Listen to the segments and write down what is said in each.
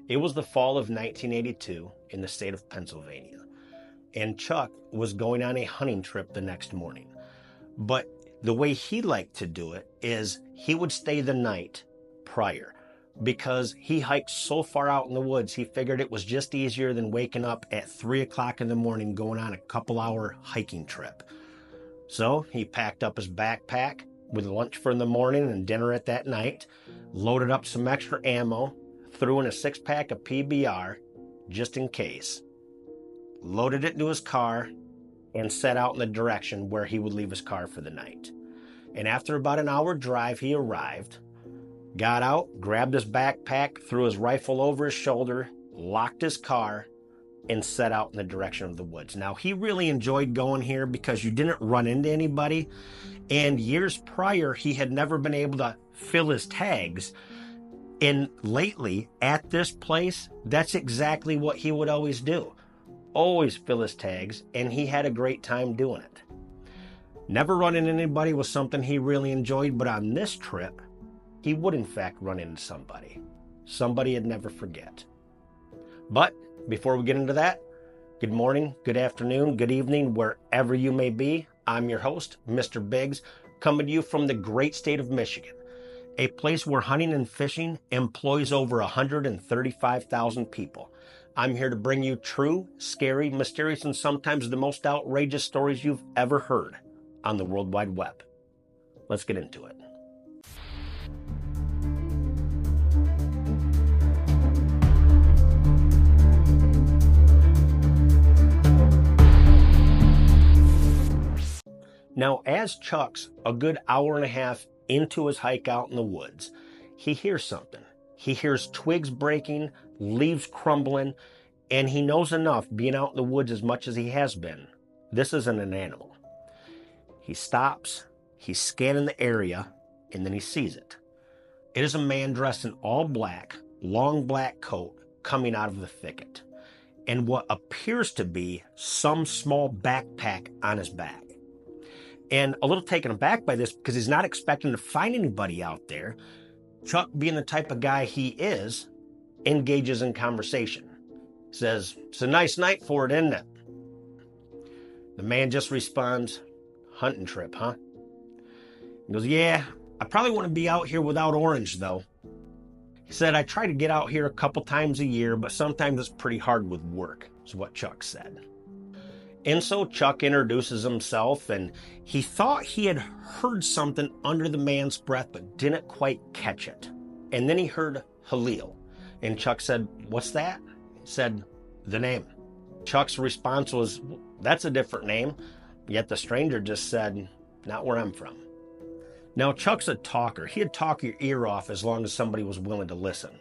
It was the fall of 1982 in the state of Pennsylvania, and Chuck was going on a hunting trip the next morning. But the way he liked to do it is he would stay the night prior, because he hiked so far out in the woods, he figured it was just easier than waking up at 3 o'clock in the morning going on a couple-hour hiking trip. So he packed up his backpack with lunch for in the morning and dinner at that night, loaded up some extra ammo, threw in a 6-pack of PBR just in case, loaded it into his car, and set out in the direction where he would leave his car for the night. And after about an hour drive, he arrived, got out, grabbed his backpack, threw his rifle over his shoulder, locked his car, and set out in the direction of the woods. Now, he really enjoyed going here because you didn't run into anybody, and years prior, he had never been able to fill his tags. And lately, at this place, that's exactly what he would always do. Always fill his tags, and he had a great time doing it. Never running into anybody was something he really enjoyed, but on this trip, he would in fact run into somebody he'd never forget. But before we get into that, good morning, good afternoon, good evening, wherever you may be. I'm your host, Mr. Biggs, coming to you from the great state of Michigan, a place where hunting and fishing employs over 135,000 people. I'm here to bring you true, scary, mysterious, and sometimes the most outrageous stories you've ever heard on the World Wide Web. Let's get into it. Now, as Chuck's a good hour and a half into his hike out in the woods, he hears something. He hears twigs breaking, leaves crumbling, and he knows enough, being out in the woods as much as he has been, this isn't an animal. He stops, he's scanning the area, and then he sees it. It is a man dressed in all black, long black coat coming out of the thicket, and what appears to be some small backpack on his back. And a little taken aback by this because he's not expecting to find anybody out there, Chuck, being the type of guy he is, engages in conversation. He says, "It's a nice night for it, isn't it?" The man just responds, "Hunting trip, huh?" He goes, "Yeah, I probably wouldn't be out here without Orange, though." He said, "I try to get out here a couple times a year, but sometimes it's pretty hard with work," is what Chuck said. And so Chuck introduces himself, and he thought he had heard something under the man's breath, but didn't quite catch it. And then he heard Halil, and Chuck said, "What's that?" He said, "The name." Chuck's response was, "That's a different name," yet the stranger just said, "Not where I'm from." Now, Chuck's a talker. He'd talk your ear off as long as somebody was willing to listen.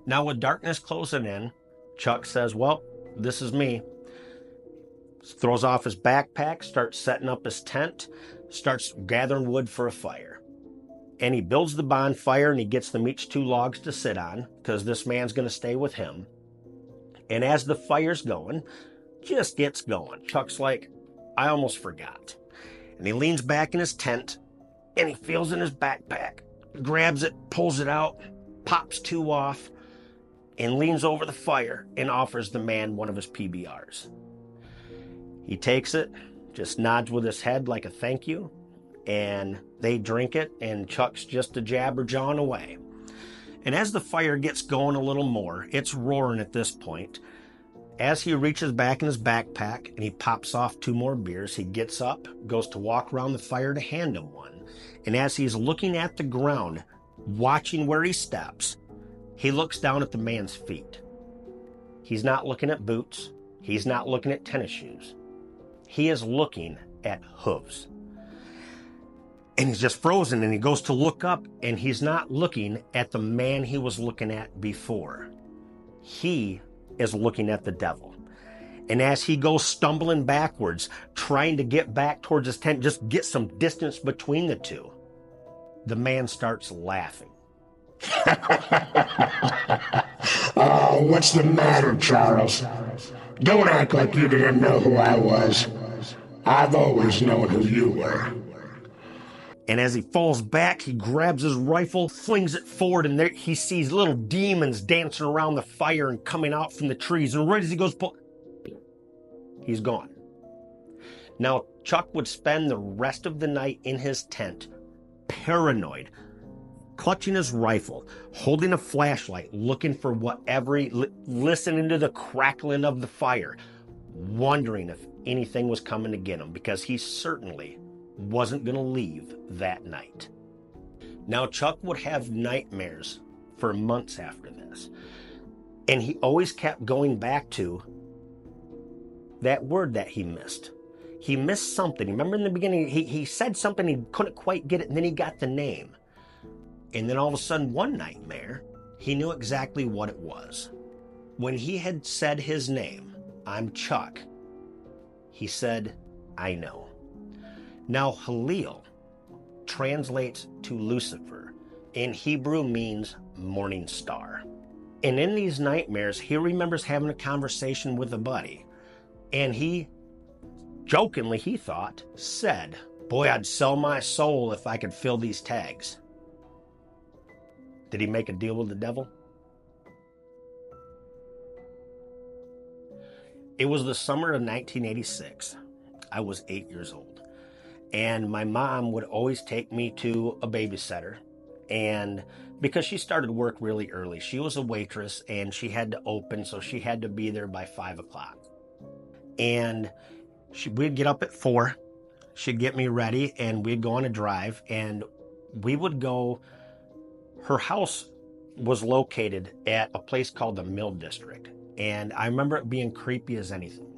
Now, with darkness closing in, Chuck says, "Well, this is me." Throws off his backpack, starts setting up his tent, starts gathering wood for a fire. And he builds the bonfire, and he gets them each 2 logs to sit on, because this man's going to stay with him. And as the fire's going, just gets going, Chuck's like, "I almost forgot." And he leans back in his tent, and he feels in his backpack, grabs it, pulls it out, pops 2 off, and leans over the fire and offers the man one of his PBRs. He takes it, just nods with his head like a thank you, and they drink it, and Chuck's just a jabber jawing away. And as the fire gets going a little more, it's roaring at this point. As he reaches back in his backpack and he pops off 2 more beers, he gets up, goes to walk around the fire to hand him one. And as he's looking at the ground, watching where he steps, he looks down at the man's feet. He's not looking at boots. He's not looking at tennis shoes. He is looking at hooves. And he's just frozen, and he goes to look up, and he's not looking at the man he was looking at before. He is looking at the devil. And as he goes stumbling backwards, trying to get back towards his tent, just get some distance between the two, the man starts laughing. Oh, what's the matter, Charles? Don't act like you didn't know who I was. I've always known who you were. And as he falls back, he grabs his rifle, flings it forward, and there he sees little demons dancing around the fire and coming out from the trees. And right as he goes, he's gone. Now, Chuck would spend the rest of the night in his tent, paranoid, clutching his rifle, holding a flashlight, looking for whatever, listening to the crackling of the fire, wondering if anything was coming to get him, because he certainly wasn't going to leave that night. Now, Chuck would have nightmares for months after this, and he always kept going back to that word that he missed. He missed something. Remember in the beginning, he said something, he couldn't quite get it, and then he got the name. And then all of a sudden, one nightmare, he knew exactly what it was. When he had said his name, "I'm Chuck," he said, "I know." Now, Halil translates to Lucifer. In Hebrew means morning star. And in these nightmares, he remembers having a conversation with a buddy. And he, jokingly, he thought, said, "Boy, I'd sell my soul if I could fill these tags." Did he make a deal with the devil? It was the summer of 1986. I was 8 years old. And my mom would always take me to a babysitter. And because she started work really early, she was a waitress and she had to open, so she had to be there by 5 o'clock. And we'd get up at 4. She'd get me ready and we'd go on a drive, and we would go. Her house was located at a place called the Mill District. And I remember it being creepy as anything.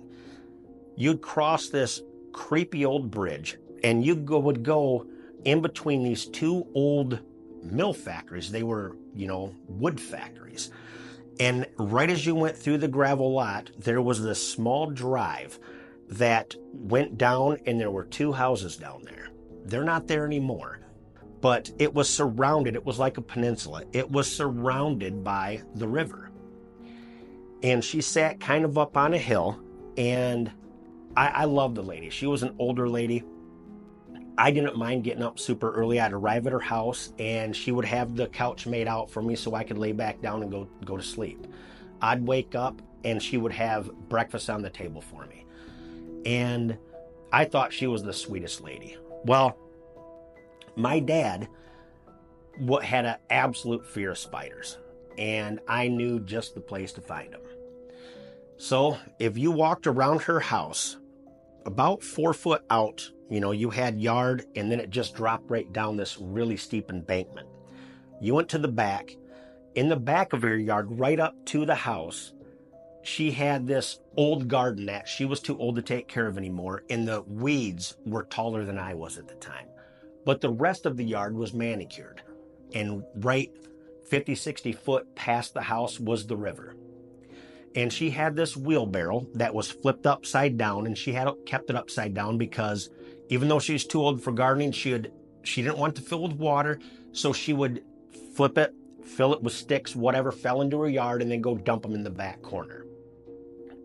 You'd cross this creepy old bridge, and you would go in between these two old mill factories. They were, wood factories. And right as you went through the gravel lot, there was this small drive that went down, and there were 2 houses down there. They're not there anymore. But it was surrounded, it was like a peninsula. It was surrounded by the river. And she sat kind of up on a hill, and I loved the lady. She was an older lady. I didn't mind getting up super early. I'd arrive at her house, and she would have the couch made out for me so I could lay back down and go to sleep. I'd wake up, and she would have breakfast on the table for me. And I thought she was the sweetest lady. Well, my dad had an absolute fear of spiders, and I knew just the place to find them. So if you walked around her house, about 4 foot out, you had yard, and then it just dropped right down this really steep embankment. You went to the back. In the back of her yard, right up to the house, she had this old garden that she was too old to take care of anymore, and the weeds were taller than I was at the time. But the rest of the yard was manicured. And right 50, 60 foot past the house was the river. And she had this wheelbarrow that was flipped upside down, and she had kept it upside down because even though she was too old for gardening, she didn't want to fill with water, so she would flip it, fill it with sticks, whatever fell into her yard, and then go dump them in the back corner.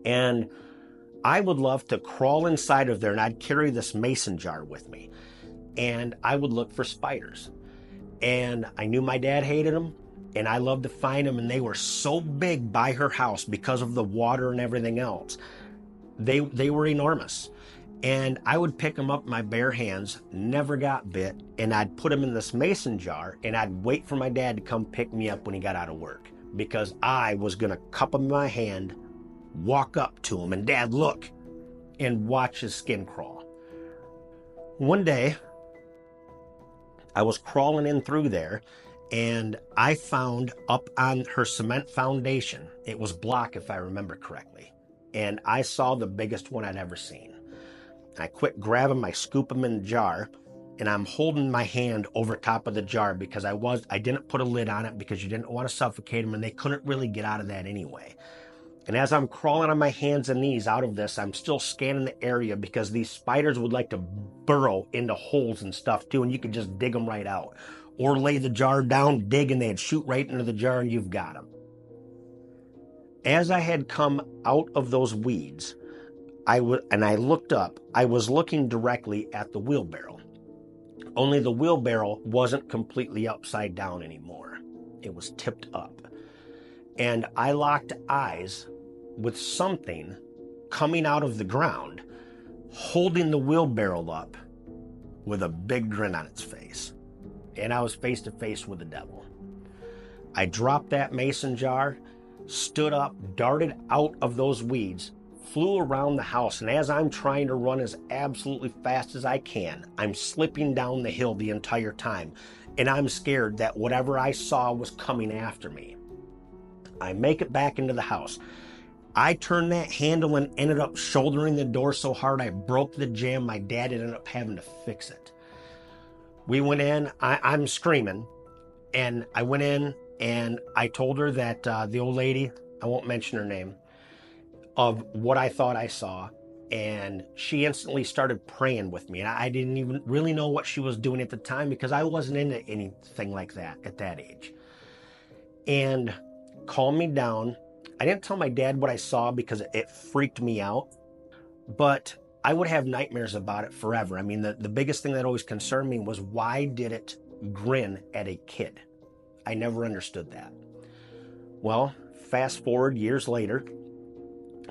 And I would love to crawl inside of there, and I'd carry this mason jar with me. And I would look for spiders. And I knew my dad hated them, and I loved to find them, and they were so big by her house because of the water and everything else. They were enormous. And I would pick them up with my bare hands, never got bit, and I'd put them in this mason jar, and I'd wait for my dad to come pick me up when he got out of work, because I was going to cup them in my hand, walk up to him, and Dad, look, and watch his skin crawl. One day, I was crawling in through there, and I found up on her cement foundation, it was block if I remember correctly, and I saw the biggest one I'd ever seen. I quit grabbing, I scoop them in the jar, and I'm holding my hand over top of the jar because I didn't put a lid on it because you didn't want to suffocate them, and they couldn't really get out of that anyway. And as I'm crawling on my hands and knees out of this, I'm still scanning the area because these spiders would like to burrow into holes and stuff too, and you could just dig them right out. Or lay the jar down, dig, and they'd shoot right into the jar, and you've got them. As I had come out of those weeds, I looked up, I was looking directly at the wheelbarrow. Only the wheelbarrow wasn't completely upside down anymore. It was tipped up. And I locked eyes with something coming out of the ground, holding the wheelbarrow up with a big grin on its face. And I was face to face with the devil. I dropped that mason jar, stood up, darted out of those weeds, flew around the house, and as I'm trying to run as absolutely fast as I can, I'm slipping down the hill the entire time, and I'm scared that whatever I saw was coming after me. I make it back into the house. I turned that handle and ended up shouldering the door so hard I broke the jamb. My dad ended up having to fix it. We went in, I'm screaming, and I went in and I told her that the old lady, I won't mention her name, of what I thought I saw, and she instantly started praying with me. And I didn't even really know what she was doing at the time because I wasn't into anything like that at that age. And calmed me down. I didn't tell my dad what I saw because it freaked me out, but I would have nightmares about it forever. I mean, the biggest thing that always concerned me was, why did it grin at a kid? I never understood that. Well, fast forward years later,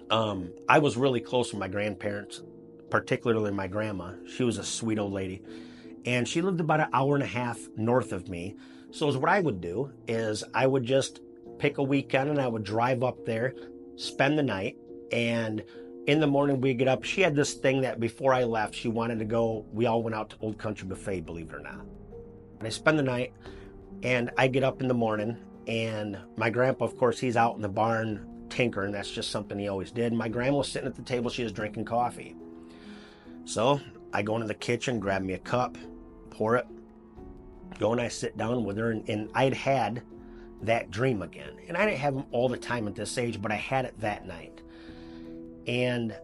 I was really close with my grandparents, particularly my grandma. She was a sweet old lady, and she lived about an hour and a half north of me. So what I would do is I would just pick a weekend and I would drive up there, spend the night, and in the morning we'd get up. She had this thing that before I left, she wanted to go, we all went out to Old Country Buffet, believe it or not. And I spend the night, and I get up in the morning, and my grandpa, of course, he's out in the barn tinkering. That's just something he always did. My grandma was sitting at the table. She was drinking coffee. So I go into the kitchen, grab me a cup, pour it, go and I sit down with her, and I'd had that dream again. And I didn't have them all the time at this age, but I had it that night. And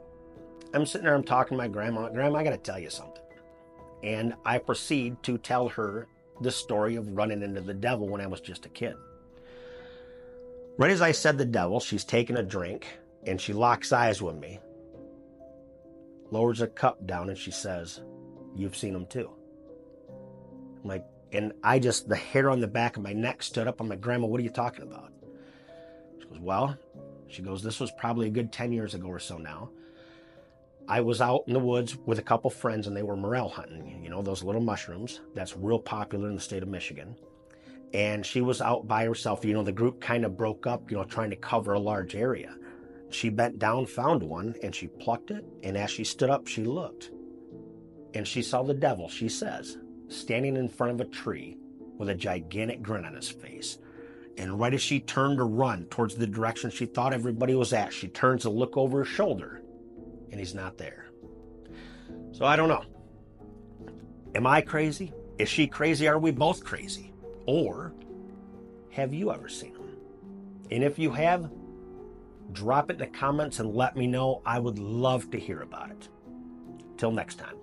I'm sitting there, I'm talking to my grandma. Grandma, I got to tell you something. And I proceed to tell her the story of running into the devil when I was just a kid. Right as I said the devil, she's taking a drink, and she locks eyes with me, lowers a cup down, and she says, "You've seen him too." I'm like, and the hair on the back of my neck stood up. I'm like, "Grandma, what are you talking about?" She goes, "Well," she goes, "this was probably a good 10 years ago or so now. I was out in the woods with a couple friends, and they were morel hunting, you know, those little mushrooms. That's real popular in the state of Michigan. And she was out by herself. You know, the group kind of broke up, you know, trying to cover a large area. She bent down, found one, and she plucked it. And as she stood up, she looked. And she saw the devil, she says, standing in front of a tree with a gigantic grin on his face. And right as she turned to run towards the direction she thought everybody was at, she turns to look over her shoulder, and he's not there." So I don't know. Am I crazy? Is she crazy? Are we both crazy? Or have you ever seen him? And if you have, drop it in the comments and let me know. I would love to hear about it. Till next time.